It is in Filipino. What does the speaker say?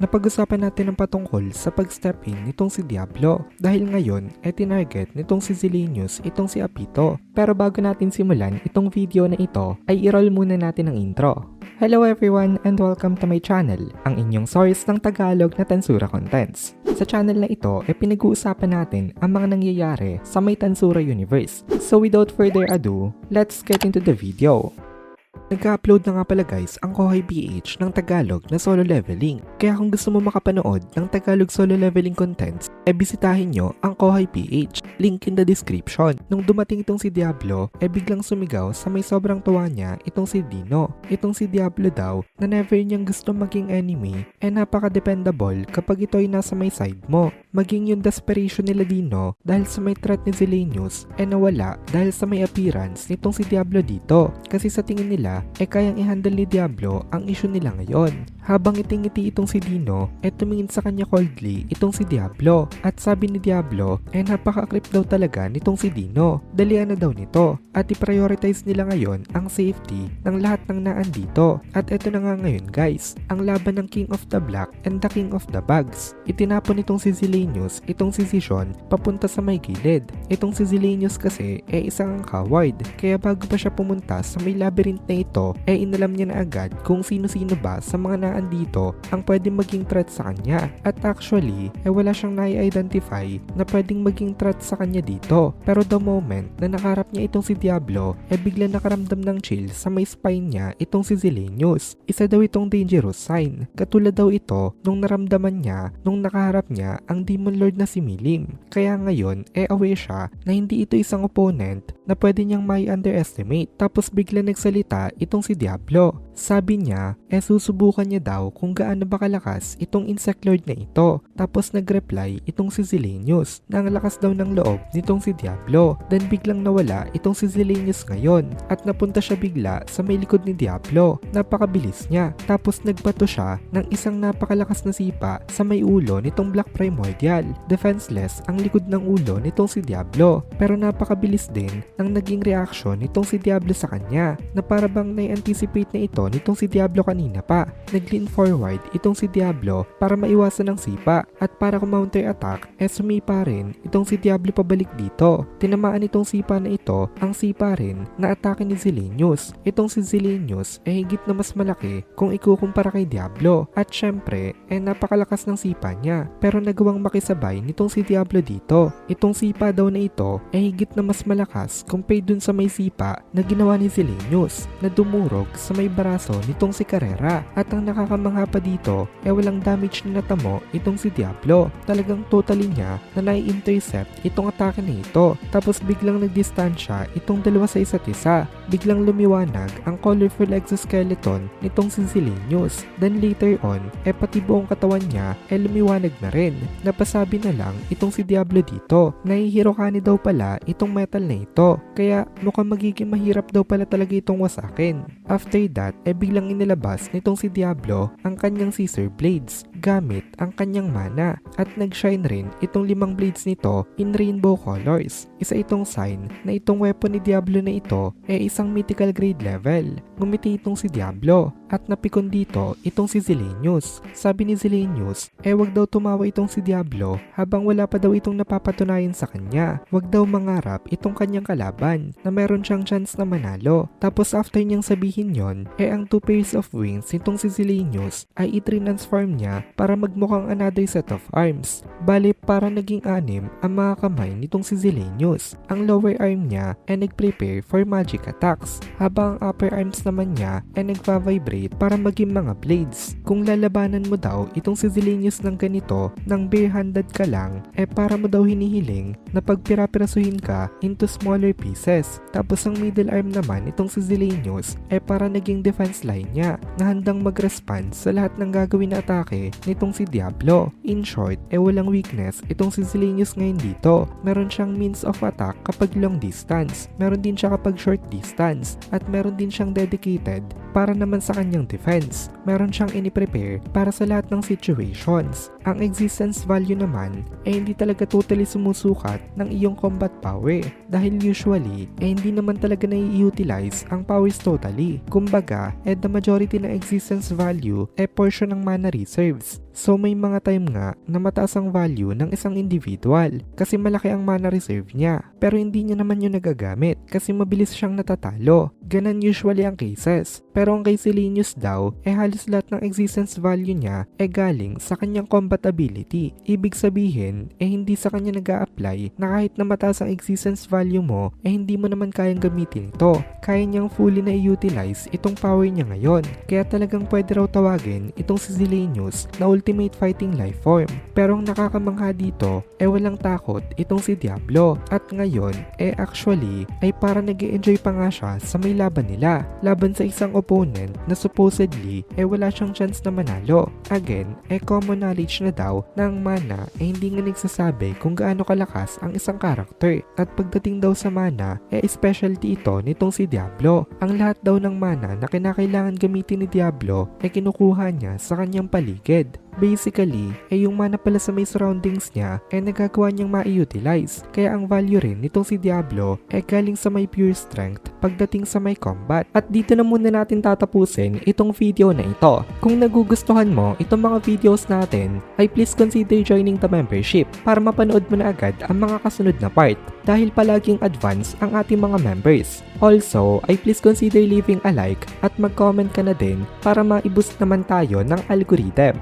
napag-usapan natin ang patungkol sa pag-step in nitong si Diablo dahil ngayon tinarget nitong si Zilenius itong si Apito. Pero bago natin simulan itong video na ito ay i-roll muna natin ang intro. Hello everyone and welcome to my channel, ang inyong source ng Tagalog na Tansura Contents. Sa channel na ito pinag-uusapan natin ang mga nangyayari sa may Tansura universe. So without further ado, let's get into the video. Nag-upload na nga pala guys ang Kohay PH ng Tagalog na solo leveling. Kaya kung gusto mo makapanood ng Tagalog solo leveling contents, bisitahin nyo ang Kohay PH. Link in the description. Nung dumating itong si Diablo, biglang sumigaw sa may sobrang tuwa niya itong si Dino. Itong si Diablo daw na never niyang gusto maging enemy napaka-dependable kapag ito ay nasa may side mo. Maging yung desperation nila Dino dahil sa may threat ni Zilenius nawala dahil sa may appearance nitong si Diablo dito. Kasi sa tingin nila kayang i-handle ni Diablo ang issue nila ngayon. Habang iting-ngiti itong si Dino, tumingin sa kanya coldly itong si Diablo. At sabi ni Diablo, napaka-creep daw talaga nitong si Dino. Dalian na daw nito. At i-prioritize nila ngayon ang safety ng lahat ng naandito. At eto na nga ngayon guys, ang laban ng King of the Black and the King of the Bugs. Itinapon itong si Zilenius itong si Zishon papunta sa may gilid. Itong si Zilenius kasi isang coward. Kaya bago pa siya pumunta sa may labyrinth na ito, inalam niya na agad kung sino-sino ba sa mga naandito ang pwedeng maging threat sa kanya. At actually, wala siyang nai-identify na pwedeng maging threat sa kanya dito. Pero the moment na nakaharap niya itong si Diablo, bigla nakaramdam ng chill sa may spine niya itong si Zilenius. Isa daw itong dangerous sign. Katulad daw ito nung naramdaman niya nung nakaharap niya ang Demon Lord na si Milim. Kaya ngayon, aware siya na hindi ito isang opponent na pwede niyang may underestimate. Tapos bigla nagsalita itong si Diablo. Sabi niya, susubukan niya daw kung gaano ba kalakas itong Insect Lord na ito. Tapos nag-reply itong si Zilenius na ang lakas daw ng loob nitong si Diablo. Then biglang nawala itong si Zilenius ngayon at napunta siya bigla sa may likod ni Diablo. Napakabilis niya. Tapos nagbato siya ng isang napakalakas na sipa sa may ulo nitong Black Primordial. Defenseless ang likod ng ulo nitong si Diablo. Pero napakabilis din ng naging reaction nitong si Diablo sa kanya na para bang na-anticipate na ito nitong si Diablo kanina pa. Nag-lean forward itong si Diablo para maiwasan ng sipa at para counter attack sumipa rin itong si Diablo pabalik dito. Tinamaan itong sipa na ito ang sipa rin na atake ni Zilenius. Itong si Zilenius higit na mas malaki kung ikukumpara kay Diablo at syempre napakalakas ng sipa niya pero nagawang makisabay nitong si Diablo dito. Itong sipa daw na ito higit na mas malakas compared dun sa may sipa na ginawa ni Zilenius na dumurog sa may baraso nitong si Carrera. At ang nakakamangha pa dito walang damage na natamo itong si Diablo. Talagang totally niya na nai-intercept itong atake na ito. Tapos biglang nagdistansya itong dalawa sa isa't isa. Biglang lumiwanag ang colorful exoskeleton nitong si Zilenius. Then later on, pati buong katawan niya lumiwanag na rin. Napasabi na lang itong si Diablo dito. Nahihirokani daw pala itong metal na ito. Kaya mukhang magiging mahirap daw pala talaga itong wasakin. After that, biglang inilabas nitong si Diablo ang kanyang Caesar Blades gamit ang kanyang mana at nag-shine rin itong 5 blades nito in rainbow colors. Isa itong sign na itong weapon ni Diablo na ito isang mythical grade level. Ngumiti itong si Diablo at napikon dito itong si Zilenius. Sabi ni Zilenius, wag daw tumawa itong si Diablo habang wala pa daw itong napapatunayan sa kanya. Wag daw mangarap itong kanyang kalaban na meron siyang chance na manalo. Tapos after niyang sabihin yon, ang 2 pairs of wings nitong si Zilenius ay i-transform niya para magmukhang another set of arms. Bale para naging 6 ang mga kamay nitong si Zilenius. Ang lower arm niya nag-prepare for magic attacks habang ang upper arms naman niya nagva-vibrate para maging mga blades. Kung lalabanan mo daw itong si Zilenius ng ganito ng bare-handed ka lang para mo daw hinihiling na pagpira-pirasuhin ka into smaller pieces. Tapos ang middle arm naman itong si Zilenius para naging defense line niya na handang mag-respond sa lahat ng gagawin na atake nitong si Diablo. In short, walang weakness itong si Zilenius ngayon dito. Meron siyang means of attack kapag long distance, meron din siya kapag short distance, at meron din siyang dedicated para naman sa kanyang defense. Meron siyang ini-prepare para sa lahat ng situations. Ang existence value naman hindi talaga totally sumusukat ng iyong combat power dahil usually hindi naman talaga nai-utilize ang powers totally. Kumbaga, the majority ng existence value portion ng mana reserves. So may mga time nga na mataas ang value ng isang individual kasi malaki ang mana reserve niya, pero hindi niya naman yun nagagamit kasi mabilis siyang natatalo. Ganon usually ang cases. Pero ang kay Selenius daw, halos lahat ng existence value niya galing sa kanyang combat ability. Ibig sabihin, hindi sa kanya nag-a-apply na kahit na mataas ang existence value mo, hindi mo naman kayang gamitin ito. Kaya niyang fully na i-utilize itong power niya ngayon. Kaya talagang pwede raw tawagin itong si Selenius na ultimate fighting life form. Pero ang nakakamangha dito, walang takot itong si Diablo. At ngayon, actually, ay para nag-e-enjoy pa nga siya sa may laban nila. Laban sa isang opponent na supposedly wala siyang chance na manalo. Again, common knowledge na daw na ang mana hindi nga nagsasabi kung gaano kalakas ang isang karakter. At pagdating daw sa mana, specialty ito nitong si Diablo. Ang lahat daw ng mana na kinakailangan gamitin ni Diablo kinukuha niya sa kanyang paligid. Basically, yung mana pala sa may surroundings niya nagagawa niyang ma-utilize. Kaya ang value rin nitong si Diablo galing sa may pure strength pagdating sa may combat. At dito na muna natin tatapusin itong video na ito. Kung nagugustuhan mo itong mga videos natin, ay please consider joining the membership para mapanood mo na agad ang mga kasunod na part dahil palaging advance ang ating mga members. Also, ay please consider leaving a like at mag-comment ka na din para ma-boost naman tayo ng algorithm.